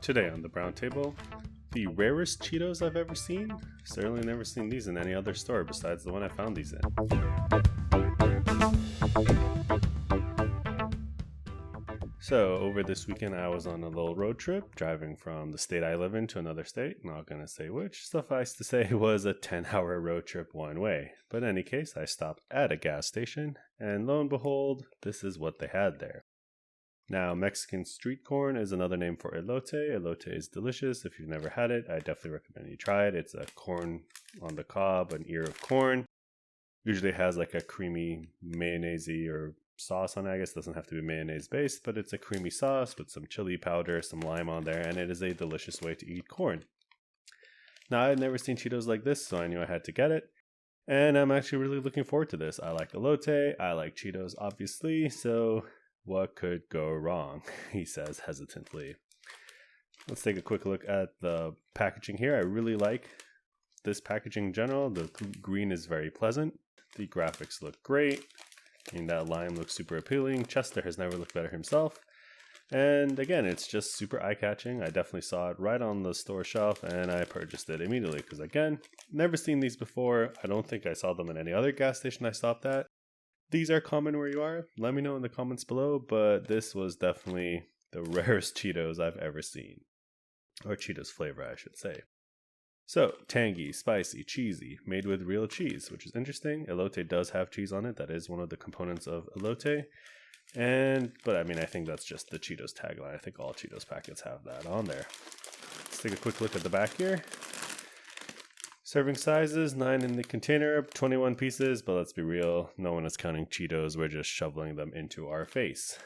Today on the brown table, the rarest Cheetos I've ever seen. Certainly never seen these in any other store besides the one I found these in. So over this weekend I was on a little road trip, driving from the state I live in to another state, not gonna say which. Suffice to say it was a 10-hour road trip one way. But in any case, I stopped at a gas station, and lo and behold, this is what they had there. Now, Mexican Street Corn is another name for elote. Elote is delicious. If you've never had it, I definitely recommend you try it. It's a corn on the cob, an ear of corn. Usually has like a creamy mayonnaise or sauce on it. I guess it doesn't have to be mayonnaise based, but it's a creamy sauce with some chili powder, some lime on there, and it is a delicious way to eat corn. Now, I had never seen Cheetos like this, so I knew I had to get it. And I'm actually really looking forward to this. I like elote, I like Cheetos, obviously, so what could go wrong? He says hesitantly. Let's take a quick look at the packaging here. I really like this packaging in general. The green is very pleasant. The graphics look great. I mean, that lime looks super appealing. Chester has never looked better himself. And again, it's just super eye-catching. I definitely saw it right on the store shelf and I purchased it immediately because, again, never seen these before. I don't think I saw them in any other gas station I stopped at. These are common where you are. Let me know in the comments below, but this was definitely the rarest Cheetos I've ever seen. Or Cheetos flavor, I should say. So, tangy, spicy, cheesy, made with real cheese, which is interesting. Elote does have cheese on it. That is one of the components of elote. But I mean, I think that's just the Cheetos tagline. I think all Cheetos packets have that on there. Let's take a quick look at the back here. Serving sizes, 9 in the container, 21 pieces, but let's be real, no one is counting Cheetos, we're just shoveling them into our face.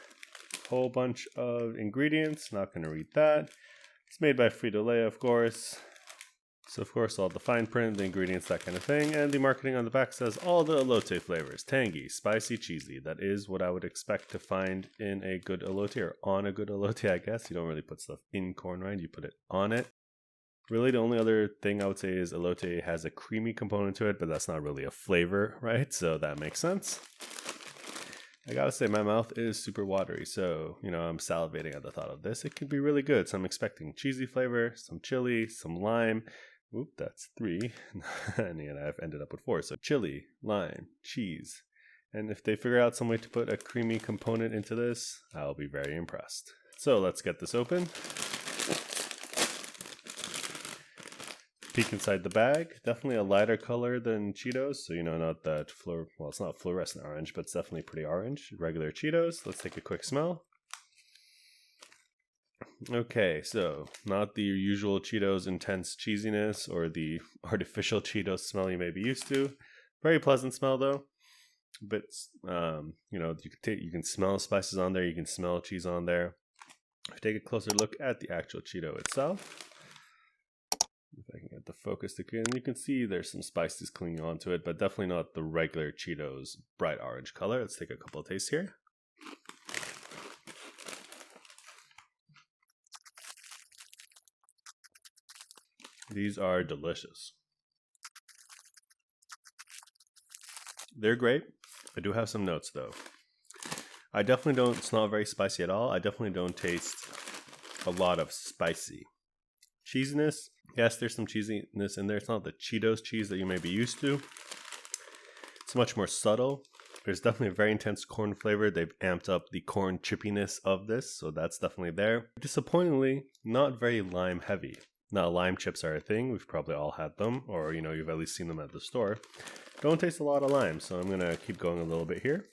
Whole bunch of ingredients, not going to read that. It's made by Frito-Lay, of course. So of course, all the fine print, the ingredients, that kind of thing, and the marketing on the back says all the elote flavors, tangy, spicy, cheesy. That is what I would expect to find in a good elote, or on a good elote, I guess. You don't really put stuff in corn rind, you put it on it. Really, the only other thing I would say is elote has a creamy component to it, but that's not really a flavor, right? So that makes sense. I gotta say, my mouth is super watery, so, I'm salivating at the thought of this. It could be really good, so I'm expecting cheesy flavor, some chili, some lime. Oop, that's 3. And I've ended up with 4. So chili, lime, cheese. And if they figure out some way to put a creamy component into this, I'll be very impressed. So let's get this open. Peek inside the bag. Definitely a lighter color than Cheetos. So, not that it's not fluorescent orange, but it's definitely pretty orange. Regular Cheetos. Let's take a quick smell. Okay, so not the usual Cheetos intense cheesiness or the artificial Cheetos smell you may be used to. Very pleasant smell though. But you can smell spices on there. You can smell cheese on there. Take a closer look at the actual Cheeto itself. If I can get the focus to clear, and you can see there's some spices clinging onto it, but definitely not the regular Cheetos bright orange color. Let's take a couple of tastes here. These are delicious. They're great. I do have some notes though. It's not very spicy at all. I definitely don't taste a lot of spicy. Cheesiness, yes, there's some cheesiness in there. It's not the Cheetos cheese that you may be used to. It's much more subtle. There's definitely a very intense corn flavor. They've amped up the corn chippiness of this, so that's definitely there. Disappointingly, not very lime heavy. Now, lime chips are a thing. We've probably all had them, or you've at least seen them at the store. Don't taste a lot of lime, so I'm going to keep going a little bit here.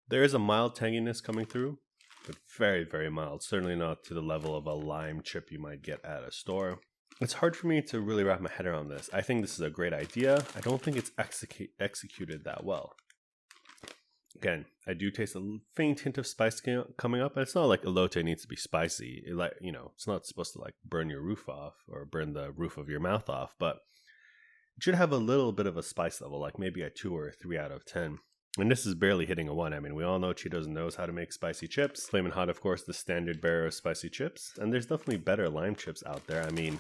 There is a mild tanginess coming through, but very, very mild. Certainly not to the level of a lime chip you might get at a store. It's hard for me to really wrap my head around this. I think this is a great idea. I don't think it's executed that well. Again, I do taste a faint hint of spice coming up, and it's not like elote needs to be spicy. It's not supposed to burn your roof off or burn the roof of your mouth off, but it should have a little bit of a spice level, like maybe a 2 or a 3 out of 10. And this is barely hitting a 1. I mean, we all know Cheetos knows how to make spicy chips. Flamin' Hot, of course, the standard bearer of spicy chips. And there's definitely better lime chips out there. I mean,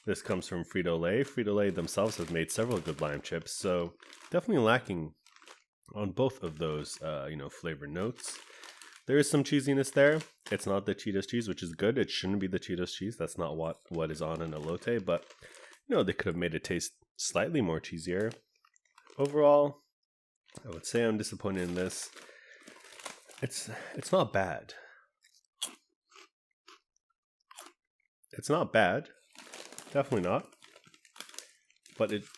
this comes from Frito-Lay. Frito-Lay themselves have made several good lime chips, so definitely lacking on both of those, flavor notes. There is some cheesiness there. It's not the Cheetos cheese, which is good. It shouldn't be the Cheetos cheese. That's not what is on an elote, but they could have made it taste slightly more cheesier. Overall, I would say I'm disappointed in this. It's not bad. It's not bad. Definitely not. But if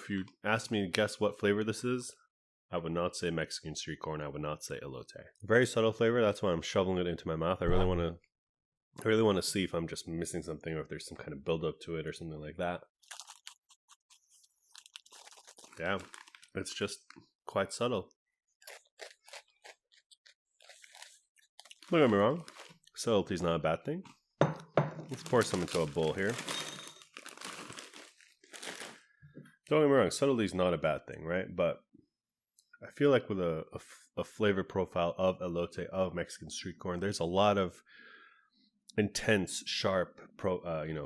you ask me to guess what flavor this is, I would not say Mexican Street Corn. I would not say elote. Very subtle flavor. That's why I'm shoveling it into my mouth. I really want to see if I'm just missing something or if there's some kind of buildup to it or something like that. Yeah, it's just quite subtle. Don't get me wrong. Subtlety is not a bad thing. Let's pour some into a bowl here. Don't get me wrong. Subtlety is not a bad thing, right? But I feel like with a flavor profile of elote, of Mexican street corn, there's a lot of intense, sharp,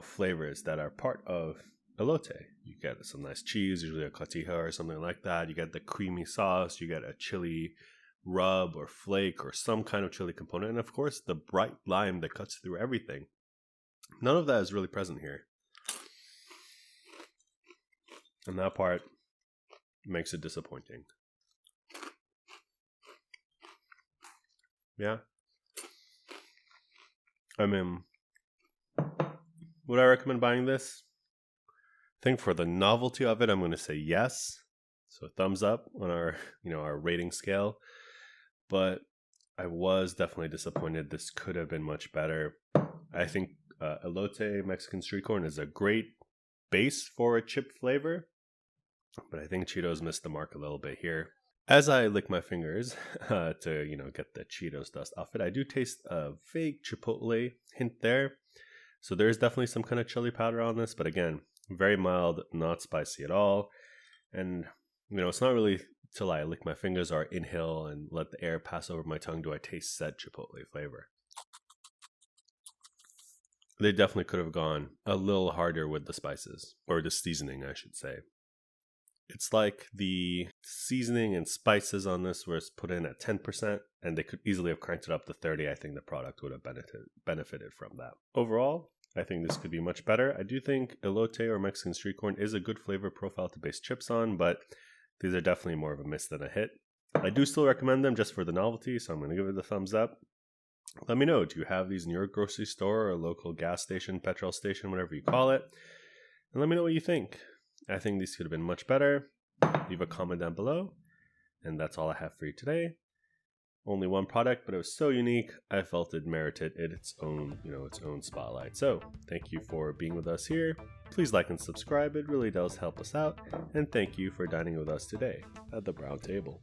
flavors that are part of elote. You get some nice cheese, usually a cotija or something like that. You get the creamy sauce. You get a chili rub or flake or some kind of chili component. And of course, the bright lime that cuts through everything. None of that is really present here. And that part makes it disappointing. Yeah. I mean, would I recommend buying this? I think for the novelty of it, I'm going to say yes. So thumbs up on our rating scale. But I was definitely disappointed. This could have been much better. I think elote Mexican street corn is a great base for a chip flavor. But I think Cheetos missed the mark a little bit here. As I lick my fingers to get the Cheetos dust off it, I do taste a vague chipotle hint there. So there's definitely some kind of chili powder on this, but again, very mild, not spicy at all. And it's not really till I lick my fingers or inhale and let the air pass over my tongue do I taste said chipotle flavor. They definitely could have gone a little harder with the spices, or the seasoning, I should say. It's like the seasoning and spices on this was put in at 10%, and they could easily have cranked it up to 30. I think the product would have benefited from that. Overall, I think this could be much better. I do think elote or Mexican street corn is a good flavor profile to base chips on, but these are definitely more of a miss than a hit. I do still recommend them just for the novelty, so I'm going to give it the thumbs up. Let me know, do you have these in your grocery store or local gas station, petrol station, whatever you call it? And let me know what you think. I think these could have been much better. Leave a comment down below. And that's all I have for you today. Only one product, but it was so unique, I felt it merited its own spotlight. So, thank you for being with us here. Please like and subscribe, it really does help us out. And thank you for dining with us today at the Brown Table.